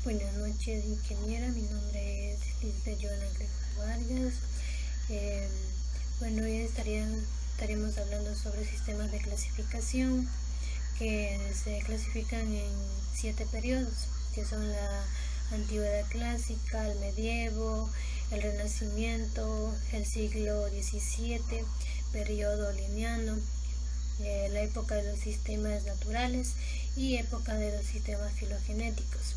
Buenas noches, ingeniera. Mi nombre es Lisbeth Joana Gregorio Vargas. Hoy estaremos hablando sobre sistemas de clasificación que se clasifican en 7 periodos, que son la antigüedad clásica, el medievo, el renacimiento, el siglo XVII, periodo liniano, la época de los sistemas naturales y época de los sistemas filogenéticos.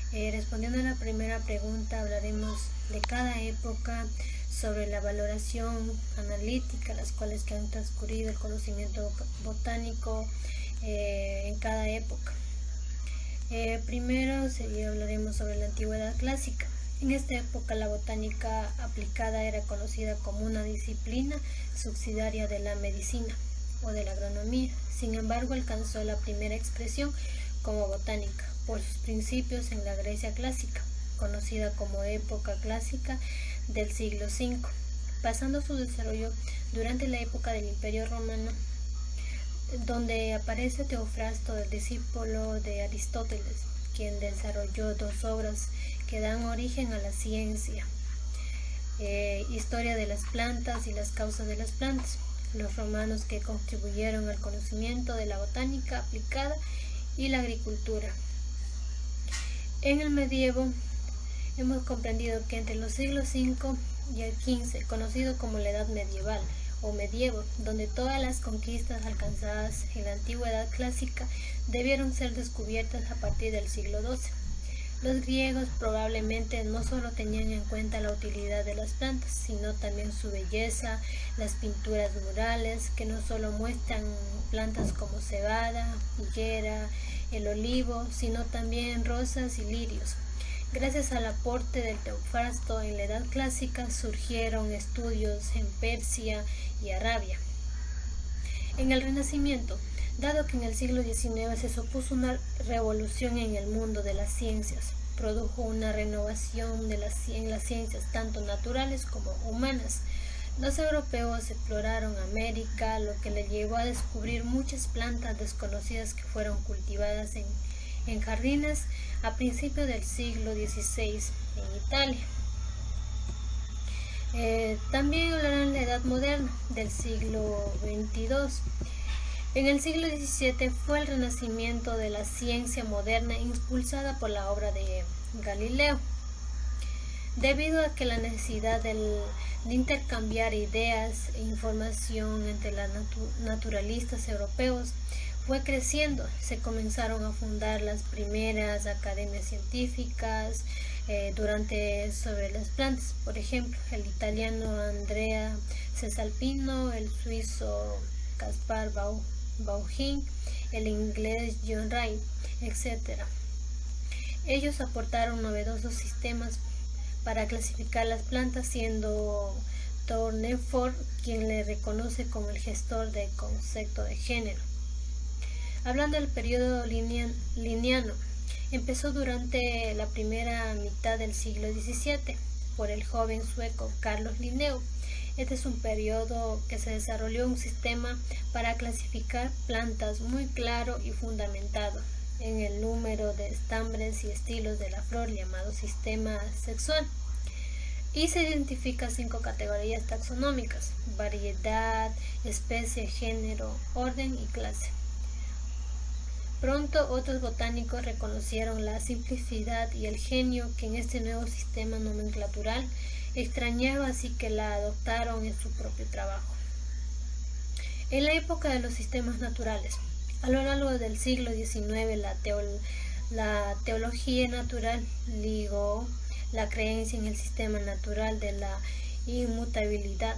Respondiendo a la primera pregunta, hablaremos de cada época, sobre la valoración analítica, las cuales que han transcurrido el conocimiento botánico en cada época. Primero hablaremos sobre la antigüedad clásica. En esta época la botánica aplicada era conocida como una disciplina subsidiaria de la medicina o de la agronomía. Sin embargo, alcanzó la primera expresión como botánica por sus principios en la Grecia clásica, conocida como época clásica del siglo V, pasando su desarrollo durante la época del Imperio Romano, donde aparece Teofrasto, el discípulo de Aristóteles, quien desarrolló 2 obras que dan origen a la ciencia: Historia de las plantas y las causas de las plantas. Los romanos, que contribuyeron al conocimiento de la botánica aplicada y la agricultura. En el medievo hemos comprendido que entre los siglos V y el XV, conocido como la Edad Medieval o Medievo, donde todas las conquistas alcanzadas en la antigüedad clásica debieron ser descubiertas a partir del siglo XII. Los griegos probablemente no solo tenían en cuenta la utilidad de las plantas, sino también su belleza, las pinturas murales, que no solo muestran plantas como cebada, higuera, el olivo, sino también rosas y lirios. Gracias al aporte del Teofrasto en la Edad Clásica surgieron estudios en Persia y Arabia. En el Renacimiento, dado que en el siglo XIX se supuso una revolución en el mundo de las ciencias, produjo una renovación en las ciencias tanto naturales como humanas. Los europeos exploraron América, lo que les llevó a descubrir muchas plantas desconocidas que fueron cultivadas en jardines a principios del siglo XVI en Italia. También hablarán de la Edad Moderna del siglo XXII. En el siglo XVII fue el renacimiento de la ciencia moderna impulsada por la obra de Galileo. Debido a que la necesidad de intercambiar ideas e información entre los naturalistas europeos fue creciendo, se comenzaron a fundar las primeras academias científicas sobre las plantas. Por ejemplo, el italiano Andrea Cesalpino, el suizo Caspar Bauhin, el inglés John Ray, etc. Ellos aportaron novedosos sistemas para clasificar las plantas, siendo Tournefort quien le reconoce como el gestor del concepto de género. Hablando del periodo liniano, empezó durante la primera mitad del siglo XVII por el joven sueco Carlos Linneo. Este es un periodo que se desarrolló un sistema para clasificar plantas muy claro y fundamentado en el número de estambres y estilos de la flor, llamado sistema sexual, y se identifica 5 categorías taxonómicas: variedad, especie, género, orden y clase. Pronto otros botánicos reconocieron la simplicidad y el genio que en este nuevo sistema nomenclatural extrañaba, así que la adoptaron en su propio trabajo. En la época de los sistemas naturales, a lo largo del siglo XIX, la teología natural ligó la creencia en el sistema natural de la inmutabilidad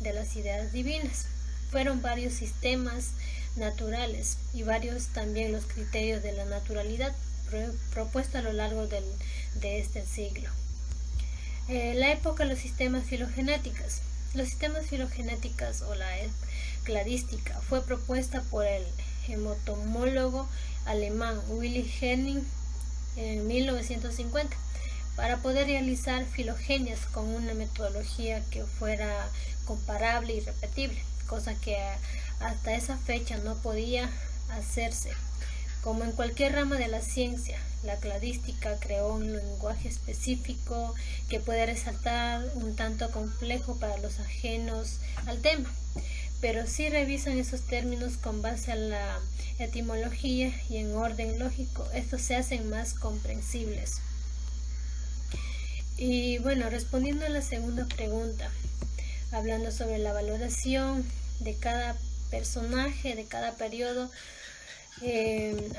de las ideas divinas. Fueron varios sistemas naturales y varios también los criterios de la naturalidad propuestos a lo largo de este siglo. La época de los sistemas filogenéticos. Los sistemas filogenéticos o la cladística fue propuesta por el entomólogo alemán Willy Hennig en 1950 para poder realizar filogenias con una metodología que fuera comparable y repetible, cosa que hasta esa fecha no podía hacerse. Como en cualquier rama de la ciencia, la cladística creó un lenguaje específico que puede resaltar un tanto complejo para los ajenos al tema, pero si revisan esos términos con base a la etimología y en orden lógico, estos se hacen más comprensibles. Y bueno, respondiendo a la segunda pregunta, hablando sobre la valoración de cada personaje, de cada periodo,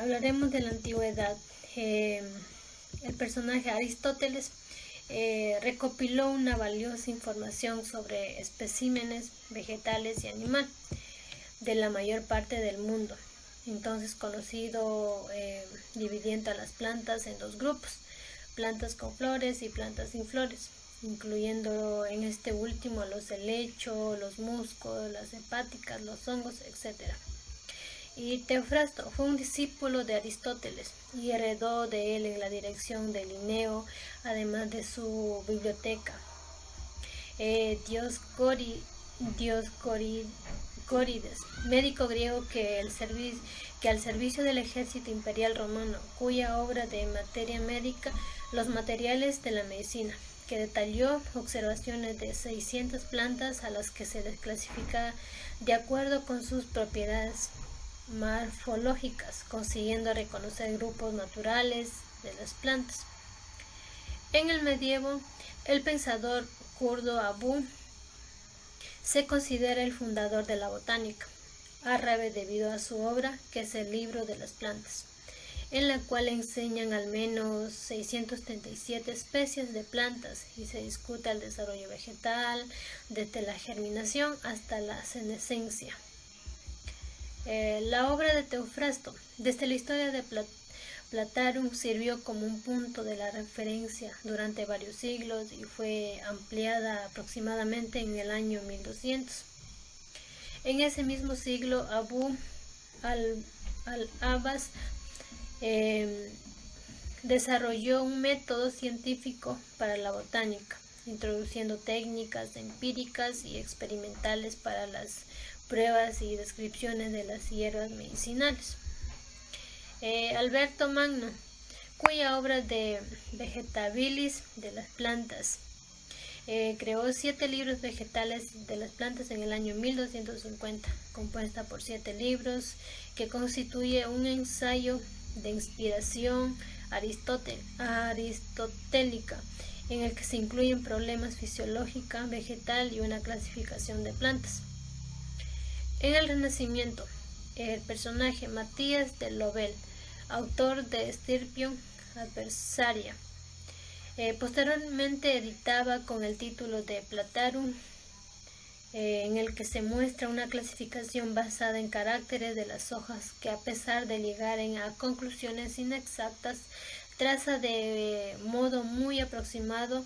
hablaremos de la antigüedad. El personaje Aristóteles recopiló una valiosa información sobre especímenes vegetales y animales de la mayor parte del mundo, entonces conocido dividiendo a las plantas en dos grupos, plantas con flores y plantas sin flores, incluyendo en este último los helechos, los musgos, las hepáticas, los hongos, etc. Y Teofrasto fue un discípulo de Aristóteles y heredó de él en la dirección de Linneo, además de su biblioteca. Dioscórides, médico griego que al servicio del ejército imperial romano, cuya obra de materia médica, los materiales de la medicina, que detalló observaciones de 600 plantas a las que se les clasifica de acuerdo con sus propiedades morfológicas, consiguiendo reconocer grupos naturales de las plantas. En el medievo, el pensador kurdo Abu se considera el fundador de la botánica árabe debido a su obra, que es el Libro de las Plantas, en la cual enseñan al menos 637 especies de plantas y se discute el desarrollo vegetal, desde la germinación hasta la senescencia. La obra de Teofrasto, desde la historia de Platarum, sirvió como un punto de la referencia durante varios siglos y fue ampliada aproximadamente en el año 1200. En ese mismo siglo, Abu al-Abbas desarrolló un método científico para la botánica, introduciendo técnicas empíricas y experimentales para las pruebas y descripciones de las hierbas medicinales. Alberto Magno, cuya obra de Vegetabilis de las plantas creó 7 libros vegetales de las plantas en el año 1250, compuesta por 7 libros que constituye un ensayo de inspiración aristotélica, en el que se incluyen problemas fisiológica, vegetal y una clasificación de plantas. En el Renacimiento, el personaje Matías de Lovell, autor de Estirpion Adversaria, posteriormente editaba con el título de Platarum, en el que se muestra una clasificación basada en caracteres de las hojas que, a pesar de llegar a conclusiones inexactas, traza de modo muy aproximado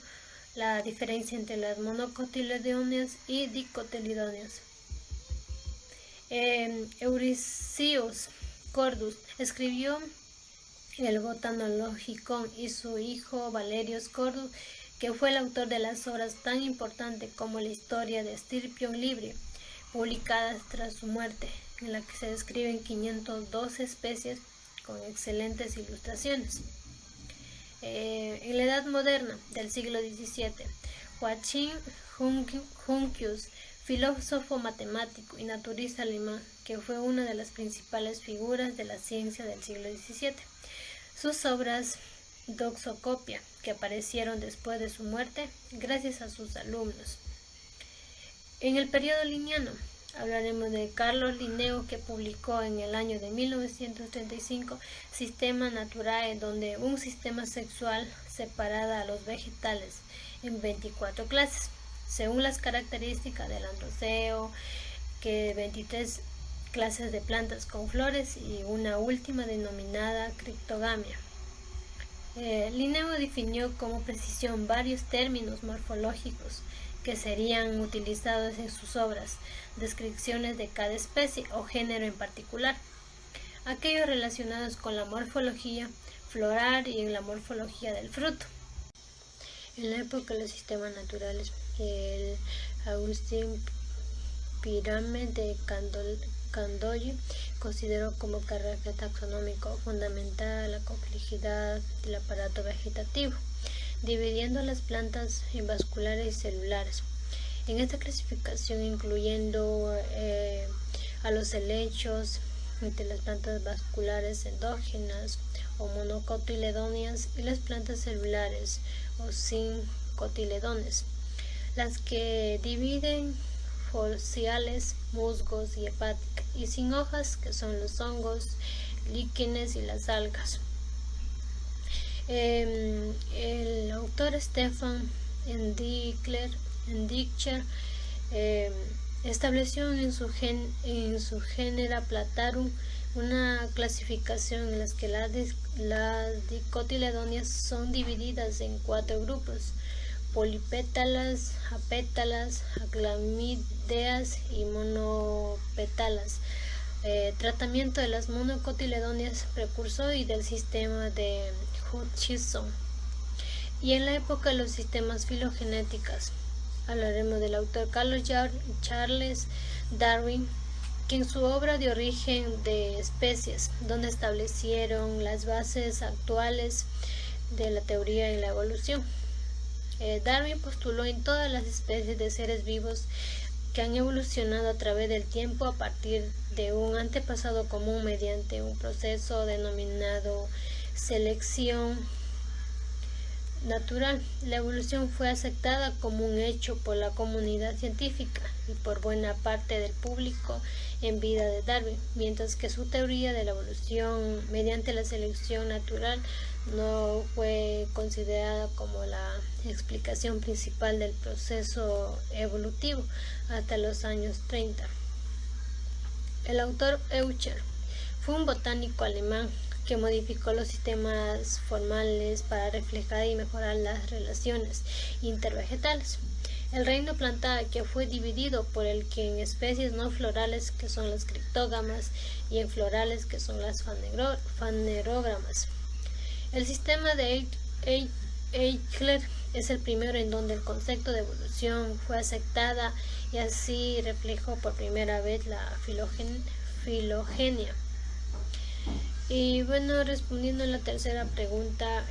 la diferencia entre las monocotiledóneas y dicotiledóneas. Eurystheus Cordus escribió el Botanologicon, y su hijo Valerius Cordus, que fue el autor de las obras tan importantes como la Historia de Estirpion Libre, publicadas tras su muerte, en la que se describen 512 especies con excelentes ilustraciones. En la Edad Moderna del siglo XVII, Joachim Jungius, filósofo matemático y naturalista alemán, que fue una de las principales figuras de la ciencia del siglo XVII. Sus obras Doxocopia, que aparecieron después de su muerte gracias a sus alumnos. En el periodo linneano hablaremos de Carlos Linneo, que publicó en el año de 1935 Systema Naturae, donde un sistema sexual separada a los vegetales en 24 clases, según las características del androceo, que 23 clases de plantas con flores y una última denominada criptogamia. Linneo definió con precisión varios términos morfológicos que serían utilizados en sus obras, descripciones de cada especie o género en particular, aquellos relacionados con la morfología floral y en la morfología del fruto. En la época de los sistemas naturales, el Agustín Pirame de Candolle consideró como carácter taxonómico fundamental la complejidad del aparato vegetativo, dividiendo las plantas en vasculares y celulares. En esta clasificación incluyendo a los helechos entre las plantas vasculares endógenas o monocotiledóneas y las plantas celulares o sincotiledones, las que dividen foliares, musgos y hepáticas, y sin hojas, que son los hongos, líquenes y las algas. El autor Stefan Endlicher estableció en su Genera Plantarum una clasificación en la que las dicotiledóneas son divididas en 4 grupos: polipétalas, apétalas, aclamídeas y monopétalas. Tratamiento de las monocotiledóneas precursor y del sistema de Hutchinson. Y en la época de los sistemas filogenéticos, hablaremos del autor Charles Darwin, que en su obra de Origen de especies, donde establecieron las bases actuales de la teoría de la evolución. Darwin postuló en todas las especies de seres vivos que han evolucionado a través del tiempo a partir de un antepasado común mediante un proceso denominado selección natural. La evolución fue aceptada como un hecho por la comunidad científica y por buena parte del público en vida de Darwin, mientras que su teoría de la evolución mediante la selección natural no fue considerada como la explicación principal del proceso evolutivo hasta los años 30. El autor Euler fue un botánico alemán que modificó los sistemas formales para reflejar y mejorar las relaciones intervegetales. El reino plantar, que fue dividido por el que en especies no florales, que son las criptógamas, y en florales, que son las fanerógamas. El sistema de Eichler es el primero en donde el concepto de evolución fue aceptada y así reflejó por primera vez la filogenia. Y bueno, respondiendo a la tercera pregunta,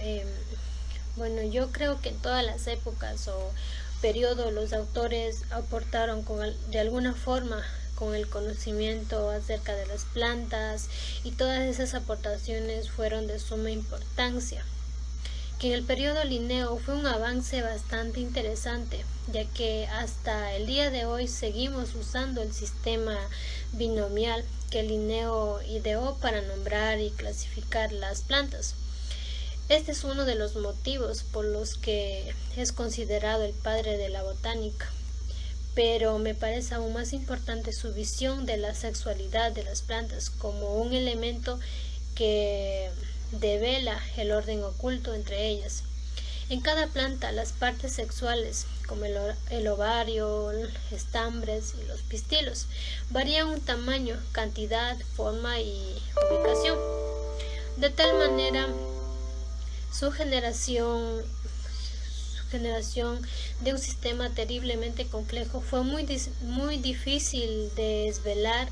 yo creo que en todas las épocas o periodos los autores aportaron de alguna forma con el conocimiento acerca de las plantas, y todas esas aportaciones fueron de suma importancia. Que en el periodo Linneo fue un avance bastante interesante, ya que hasta el día de hoy seguimos usando el sistema binomial que Linneo ideó para nombrar y clasificar las plantas. Este es uno de los motivos por los que es considerado el padre de la botánica, pero me parece aún más importante su visión de la sexualidad de las plantas como un elemento que devela el orden oculto entre ellas. En cada planta, las partes sexuales, como el ovario, estambres y los pistilos, varían en tamaño, cantidad, forma y ubicación. De tal manera, su generación de un sistema terriblemente complejo fue muy difícil de desvelar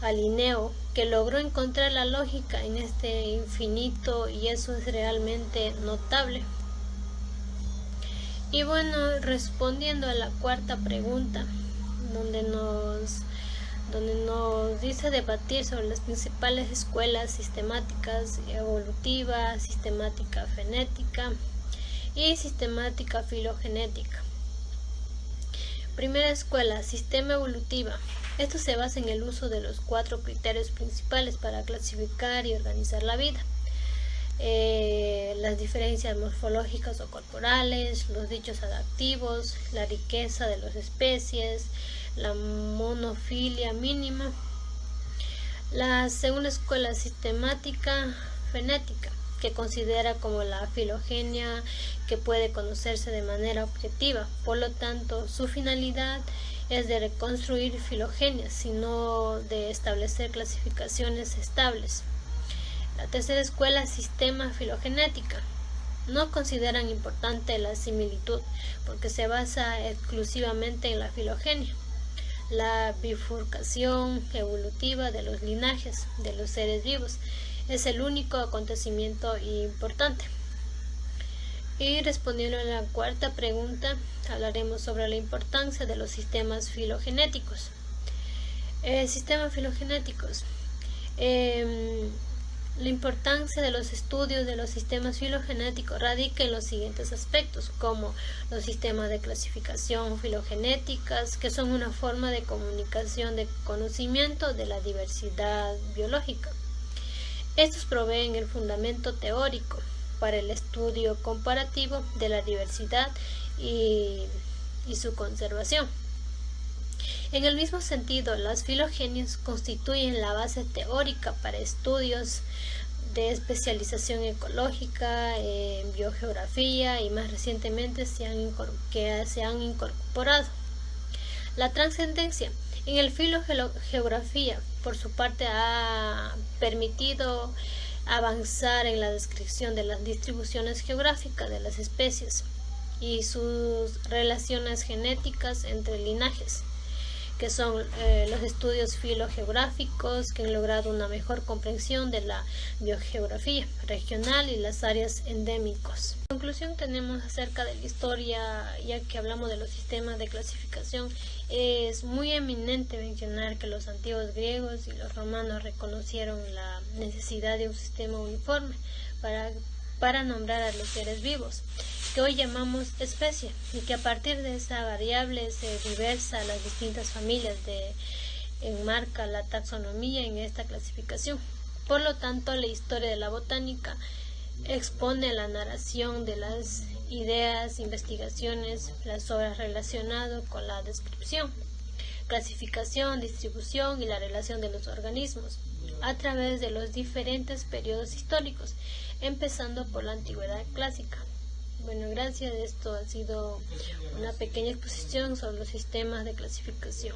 a Linneo, que logró encontrar la lógica en este infinito, y eso es realmente notable. Y bueno, respondiendo a la cuarta pregunta, donde nos dice debatir sobre las principales escuelas sistemáticas: evolutiva, sistemática fenética y sistemática filogenética. Primera escuela, sistema evolutiva. Esto se basa en el uso de los 4 criterios principales para clasificar y organizar la vida. Las diferencias morfológicas o corporales, los dichos adaptivos, la riqueza de las especies, la monofilia mínima. La segunda escuela, sistemática fenética, que considera como la filogenia que puede conocerse de manera objetiva. Por lo tanto, su finalidad es de reconstruir filogenias, sino de establecer clasificaciones estables. La tercera escuela, sistema filogenética, no consideran importante la similitud porque se basa exclusivamente en la filogenia. la bifurcación evolutiva de los linajes de los seres vivos. Es el único acontecimiento importante. Y respondiendo a la cuarta pregunta, hablaremos sobre la importancia de los sistemas filogenéticos. Sistemas filogenéticos. La importancia de los estudios de los sistemas filogenéticos radica en los siguientes aspectos, como los sistemas de clasificación filogenéticas, que son una forma de comunicación de conocimiento de la diversidad biológica. Estos proveen el fundamento teórico para el estudio comparativo de la diversidad y su conservación. En el mismo sentido, las filogenias constituyen la base teórica para estudios de especialización ecológica, en biogeografía y más recientemente se han incorporado. La trascendencia en el filogeografía, por su parte, ha permitido avanzar en la descripción de las distribuciones geográficas de las especies y sus relaciones genéticas entre linajes, que son los estudios filogeográficos que han logrado una mejor comprensión de la biogeografía regional y las áreas endémicos. En conclusión, tenemos acerca de la historia, ya que hablamos de los sistemas de clasificación, es muy eminente mencionar que los antiguos griegos y los romanos reconocieron la necesidad de un sistema uniforme para nombrar a los seres vivos, que hoy llamamos especie, y que a partir de esa variable se diversa las distintas familias enmarca la taxonomía en esta clasificación. Por lo tanto, la historia de la botánica expone la narración de las ideas, investigaciones, las obras relacionadas con la descripción, clasificación, distribución y la relación de los organismos a través de los diferentes periodos históricos, empezando por la antigüedad clásica. Bueno, gracias. Esto ha sido una pequeña exposición sobre los sistemas de clasificación.